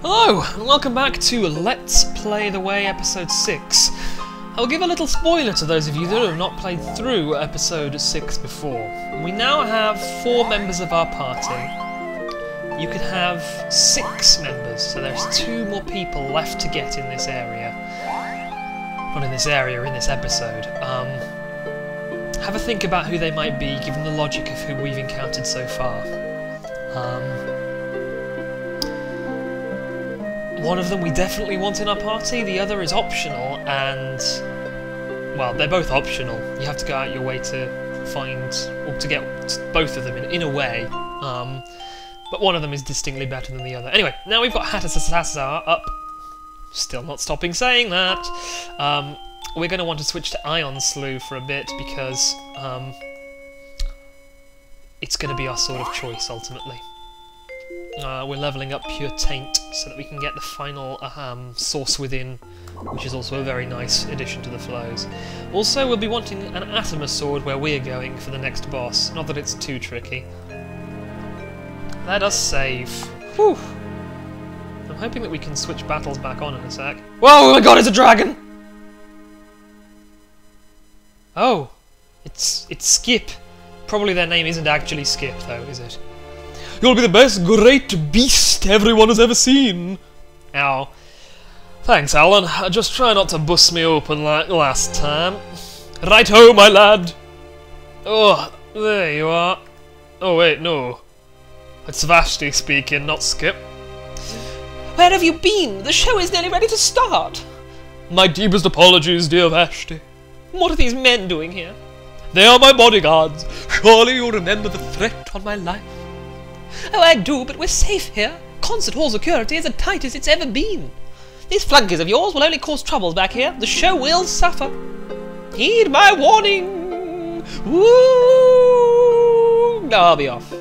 Hello, and welcome back to Let's Play the Way episode 6. I'll give a little spoiler to those of you that have not played through episode 6 before. We now have 4 members of our party. You could have 6 members, so there's 2 more people left to get in this area. Not in this area, in this episode. Have a think about who they might be, given the logic of who we've encountered so far. One of them we definitely want in our party, the other is optional, and... well, they're both optional. You have to go out your way to find, or to get both of them in a way. But one of them is distinctly better than the other. Anyway, now we've got Hattasasasar up. Still not stopping saying that. We're going to want to switch to Ion Slew for a bit, because it's going to be our sword of choice, ultimately. We're levelling up Pure Taint so that we can get the final Source Within, which is also a very nice addition to the flows. Also, we'll be wanting an Atoma sword where we're going for the next boss. Not that it's too tricky. Let us save. Whew! I'm hoping that we can switch battles back on in a sec. Whoa, oh my god, it's a dragon! Oh, it's Skip. Probably their name isn't actually Skip, though, is it? You'll be the best great beast everyone has ever seen. Ow. Thanks, Alan. Just try not to bust me open like last time. Right-ho, my lad. Oh, there you are. Oh, wait, no. It's Vashti speaking, not Skip. Where have you been? The show is nearly ready to start. My deepest apologies, dear Vashti. What are these men doing here? They are my bodyguards. Surely you remember the threat on my life. Oh, I do, but we're safe here. Concert hall security is as tight as it's ever been. These flunkies of yours will only cause troubles back here. The show will suffer. Heed my warning. Woo! Now I'll be off.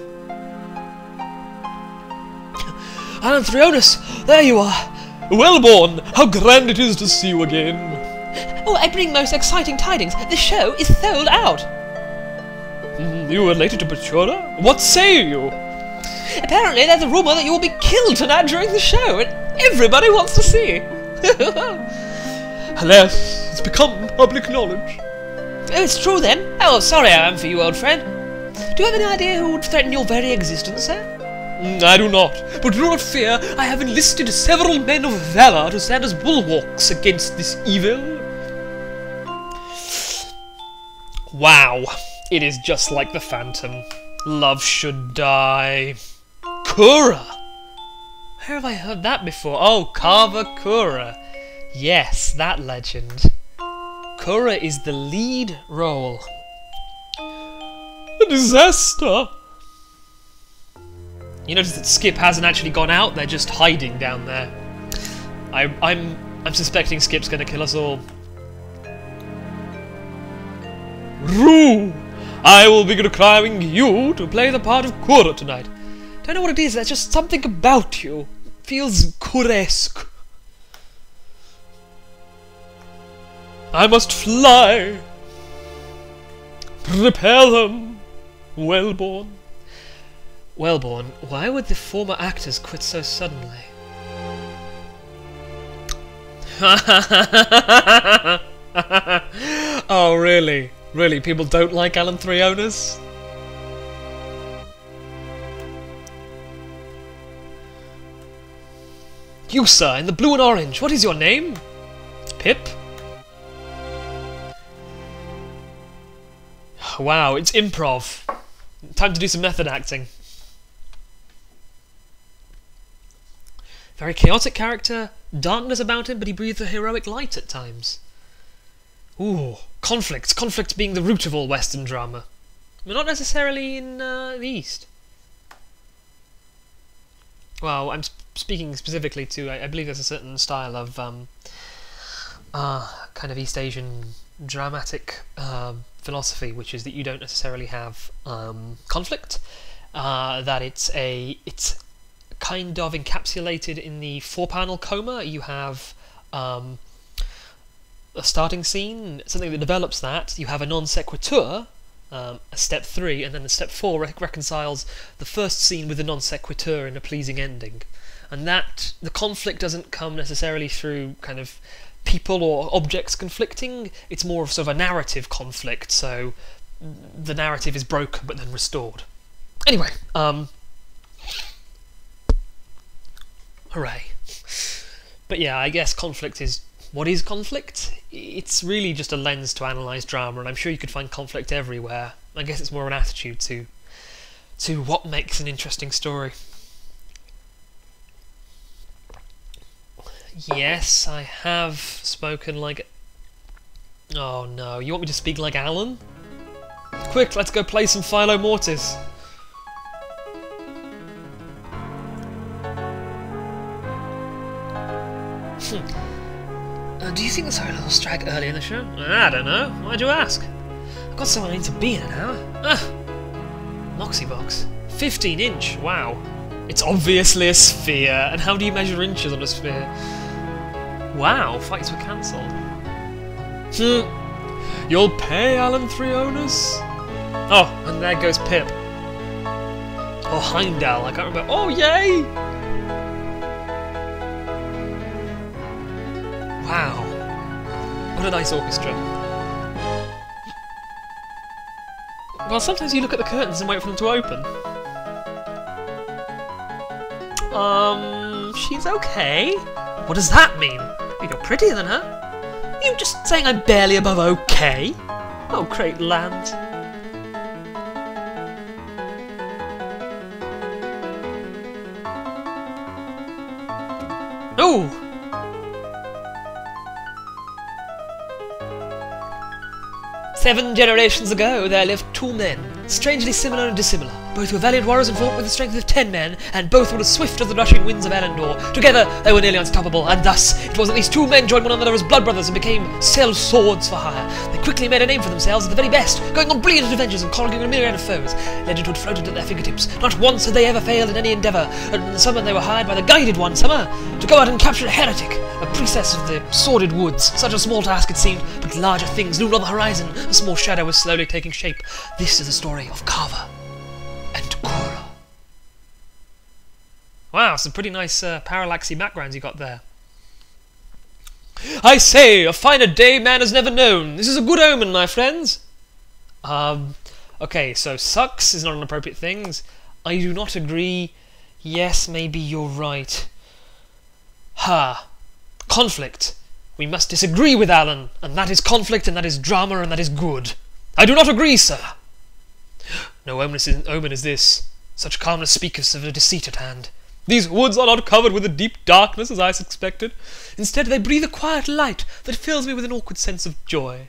Alan Thrionus, there you are. Wellborn, how grand it is to see you again. Oh, I bring most exciting tidings. The show is sold out. You were related to Petrona? What say you? Apparently there's a rumour that you will be killed tonight during the show, and everybody wants to see. Alas, it's become public knowledge. Oh, it's true then? Oh, sorry I am for you, old friend. Do you have any idea who would threaten your very existence, sir? I do not, but do not fear, I have enlisted several men of valour to stand as bulwarks against this evil. Wow, it is just like the Phantom. Love should die. Kura! Where have I heard that before? Oh, Kava Kura. Yes, that legend. Kura is the lead role. A disaster! You notice that Skip hasn't actually gone out, they're just hiding down there. I'm suspecting Skip's gonna kill us all. Roo! I will be requiring you to play the part of Kura tonight. Don't know what it is, there's just something about you. Feels Kuresque. I must fly. Prepare them, Wellborn. Wellborn, why would the former actors quit so suddenly? Oh, really? Really, people don't like Alan Thrionus? You, sir, in the blue and orange, what is your name? Pip? Wow, it's improv. Time to do some method acting. Very chaotic character, darkness about him, but he breathes a heroic light at times. Ooh, conflict. Conflict being the root of all Western drama. But not necessarily in the East. Well, I'm speaking specifically to, I believe there's a certain style of kind of East Asian dramatic philosophy, which is that you don't necessarily have conflict, that it's kind of encapsulated in the 4-panel coma. You have a starting scene, something that develops that, you have a non sequitur, a step 3, and then the step 4 reconciles the first scene with the non sequitur in a pleasing ending. And that the conflict doesn't come necessarily through kind of people or objects conflicting, it's more of sort of a narrative conflict, so the narrative is broken but then restored. Anyway, hooray. But yeah, I guess conflict is... What is conflict? It's really just a lens to analyse drama, and I'm sure you could find conflict everywhere. I guess it's more an attitude to what makes an interesting story. Yes, I have spoken like... Oh no, you want me to speak like Alan? Quick, let's go play some Philo Mortis. Do you think the siren will strike early in the show? I don't know. Why'd you ask? I've got somewhere I need to be in an hour. Moxie box. 15-inch. Wow. It's obviously a sphere. And how do you measure inches on a sphere? Wow. Fights were cancelled. You'll pay, Alan Thrionus? Oh, and there goes Pip. Or Heimdall. I can't remember. Oh, yay! Wow. What a nice orchestra. Well, sometimes you look at the curtains and wait for them to open. She's okay. What does that mean? You're prettier than her. You just saying I'm barely above okay? Oh, great land. Oh! "7 generations ago, there lived 2 men, strangely similar and dissimilar. Both were valiant warriors and fought with the strength of 10 men, and both were as swift as the rushing winds of Elendor. Together, they were nearly unstoppable, and thus it was that these 2 men joined one another as blood brothers and became sell swords for hire. They quickly made a name for themselves as the very best, going on brilliant adventures and conquering a myriad of foes. Legendhood floated at their fingertips. Not once had they ever failed in any endeavour, and in the summer they were hired by the Guided One, summer, to go out and capture a heretic, a priestess of the sordid woods. Such a small task it seemed, but larger things loomed on the horizon. A small shadow was slowly taking shape. This is the story of Kava and Kura." Wow, some pretty nice parallaxy backgrounds you got there. "I say, a finer day man has never known. This is a good omen, my friends." Okay, so sucks is not an appropriate thing. I do not agree. Yes, maybe you're right. Conflict. We must disagree with Alan, and that is conflict, and that is drama, and that is good. I do not agree, sir. No omen is this. Such calmness speaketh of a deceit at hand. These woods are not covered with a deep darkness, as I suspected. Instead, they breathe a quiet light that fills me with an awkward sense of joy.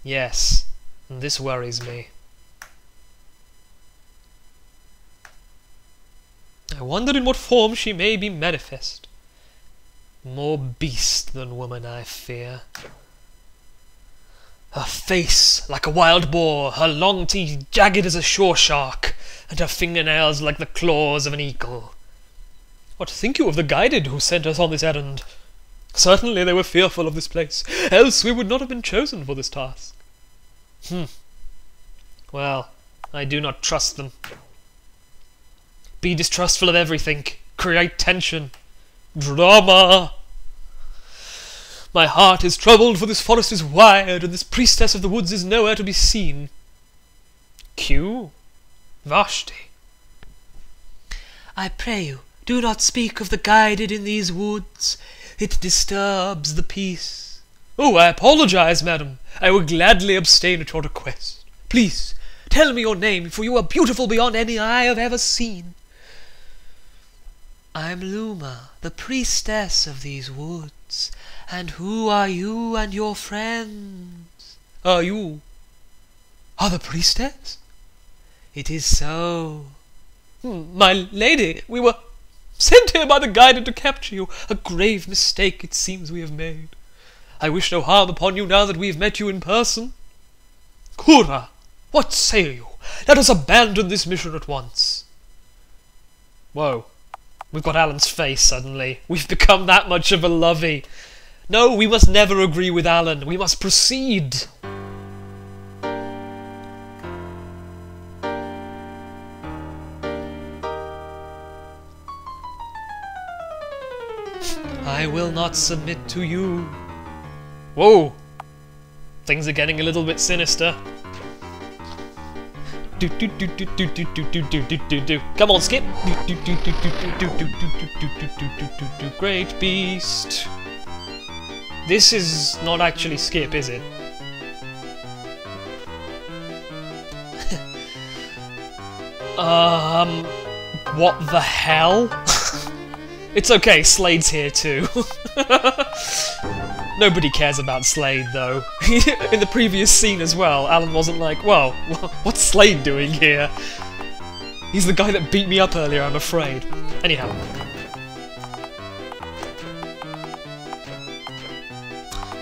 Yes, and this worries me. I wonder in what form she may be manifest. More beast than woman, I fear. Her face like a wild boar, her long teeth jagged as a shore shark, and her fingernails like the claws of an eagle. What think you of the Guided who sent us on this errand? Certainly they were fearful of this place, else we would not have been chosen for this task. Well, I do not trust them. Be distrustful of everything. Create tension. Drama! My heart is troubled, for this forest is wide, and this priestess of the woods is nowhere to be seen. Q. Vashti. I pray you, do not speak of the Guided in these woods. It disturbs the peace. Oh, I apologize, madam. I will gladly abstain at your request. Please, tell me your name, for you are beautiful beyond any I have ever seen. I'm Luma, the priestess of these woods. And who are you and your friends? Are you the priestess? It is so. My lady, we were sent here by the Guided to capture you. A grave mistake it seems we have made. I wish no harm upon you now that we have met you in person. Kura, what say you? Let us abandon this mission at once. Whoa. We've got Alan's face suddenly. We've become that much of a lovey. No, we must never agree with Alan. We must proceed. I will not submit to you. Whoa! Things are getting a little bit sinister. Come on, Skip! Great beast! This is not actually Skip, is it? What the hell? It's okay, Slade's here too. Nobody cares about Slade though. In the previous scene as well, Alan wasn't like, whoa, what's Slade doing here? He's the guy that beat me up earlier, I'm afraid. Anyhow.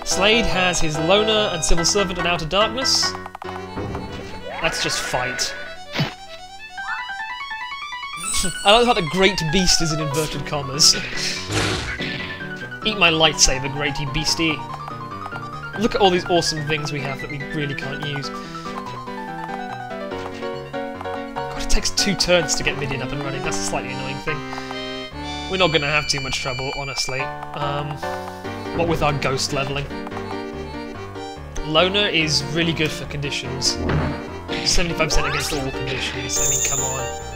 Slade has his Loner and Civil Servant and Outer Darkness. Let's just fight. I like how the Great Beast is in inverted commas. Eat my lightsaber, Greaty Beastie. Look at all these awesome things we have that we really can't use. God, it takes 2 turns to get Midian up and running. That's a slightly annoying thing. We're not going to have too much trouble, honestly. What with our ghost leveling. Loner is really good for conditions. 75% against all conditions. I mean, come on.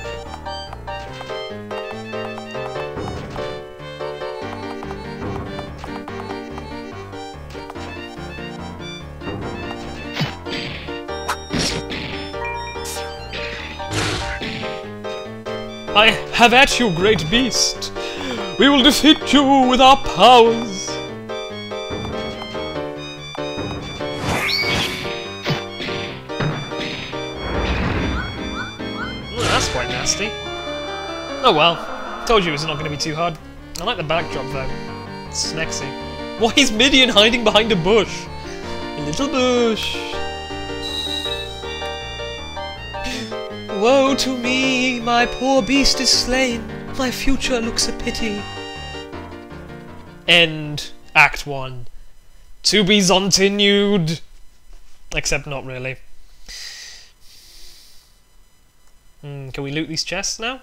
I have at you, great beast! We will defeat you with our powers! That's quite nasty. Oh well. Told you it's not going to be too hard. I like the backdrop though. It's sexy. Why is Midian hiding behind a bush? A little bush. Woe to me, my poor beast is slain. My future looks a pity. End Act 1. To be continued. Except not really. Can we loot these chests now?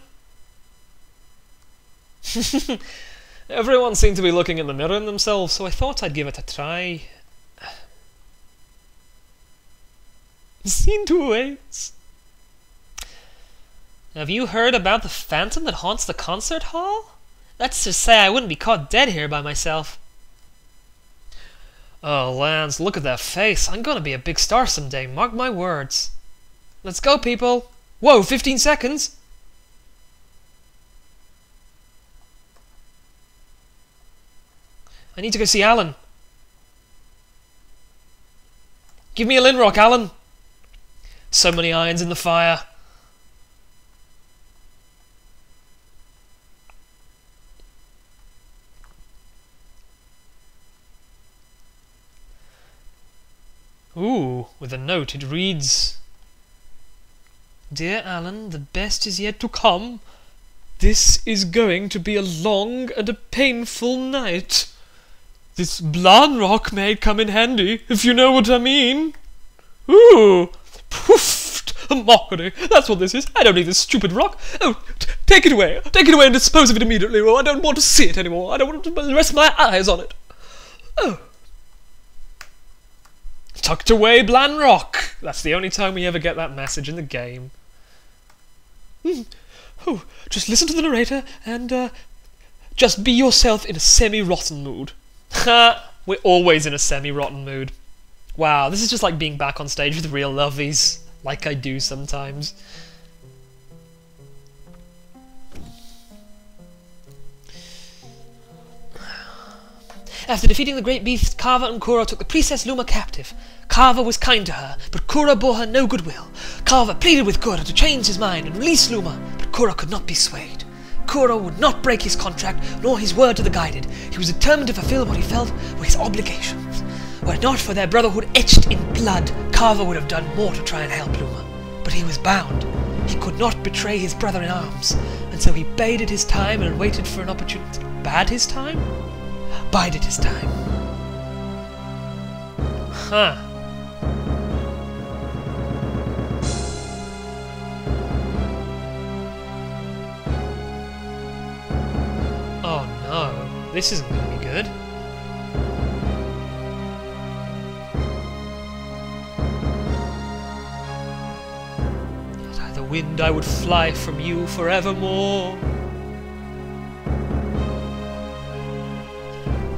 Everyone seemed to be looking in the mirror in themselves, so I thought I'd give it a try. Scene 2 awaits. Have you heard about the phantom that haunts the concert hall? That's to say, I wouldn't be caught dead here by myself. Oh, Lance, look at that face. I'm gonna be a big star someday, mark my words. Let's go, people. Whoa, 15 seconds? I need to go see Alan. Give me a Linrock, Alan. So many irons in the fire. Ooh, with a note it reads, Dear Alan, the best is yet to come. This is going to be a long and a painful night. This Blanrock may come in handy, if you know what I mean. Ooh, poofed, a mockery. That's what this is. I don't need this stupid rock. Oh, take it away. Take it away and dispose of it immediately, or I don't want to see it anymore. I don't want to rest my eyes on it. Oh. Tucked away, Blanrock! That's the only time we ever get that message in the game. Oh, just listen to the narrator and just be yourself in a semi-rotten mood. Ha! We're always in a semi-rotten mood. Wow, this is just like being back on stage with real lovies, like I do sometimes. After defeating the great beast, Carver and Cora took the princess Luma captive. Carver was kind to her, but Cora bore her no goodwill. Carver pleaded with Cora to change his mind and release Luma, but Cora could not be swayed. Cora would not break his contract, nor his word to the guided. He was determined to fulfill what he felt were his obligations. Were it not for their brotherhood etched in blood, Carver would have done more to try and help Luma. But he was bound. He could not betray his brother in arms, and so he bided his time and waited for an opportunity. Bade his time? Bided his time. Huh. Oh no. This isn't going to be good. Yet I the wind I would fly from you forevermore.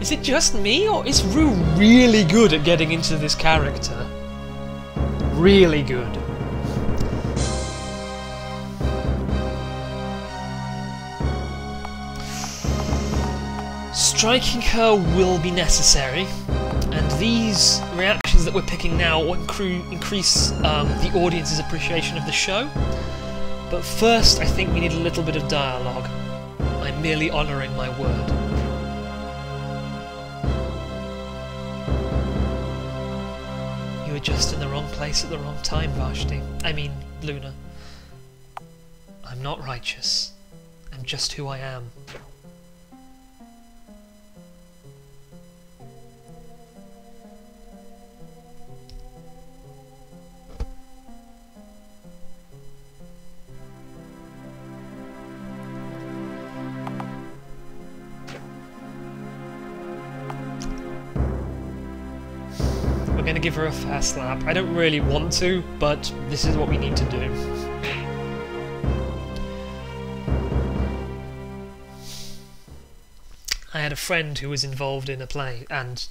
Is it just me, or is Rue really good at getting into this character? Really good. Striking her will be necessary, and these reactions that we're picking now will increase the audience's appreciation of the show. But first, I think we need a little bit of dialogue. I'm merely honouring my word. You were just in the wrong place at the wrong time, Vashti. I mean, Luna. I'm not righteous. I'm just who I am. We're going to give her a fair slap. I don't really want to, but this is what we need to do. I had a friend who was involved in a play, and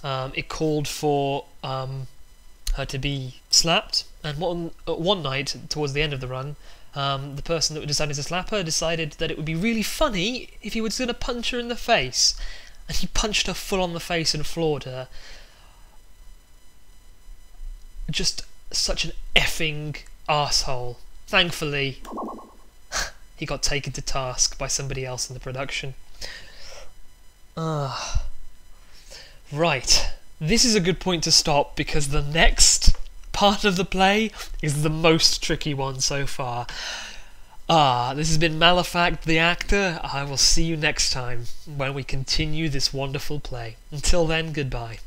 it called for her to be slapped, and one night, towards the end of the run, the person that decided to slap her decided that it would be really funny if he was going to punch her in the face, and he punched her full on the face and floored her. Just such an effing arsehole. Thankfully, he got taken to task by somebody else in the production. Right, this is a good point to stop because the next part of the play is the most tricky one so far. This has been Malefact the actor. I will see you next time when we continue this wonderful play. Until then, goodbye.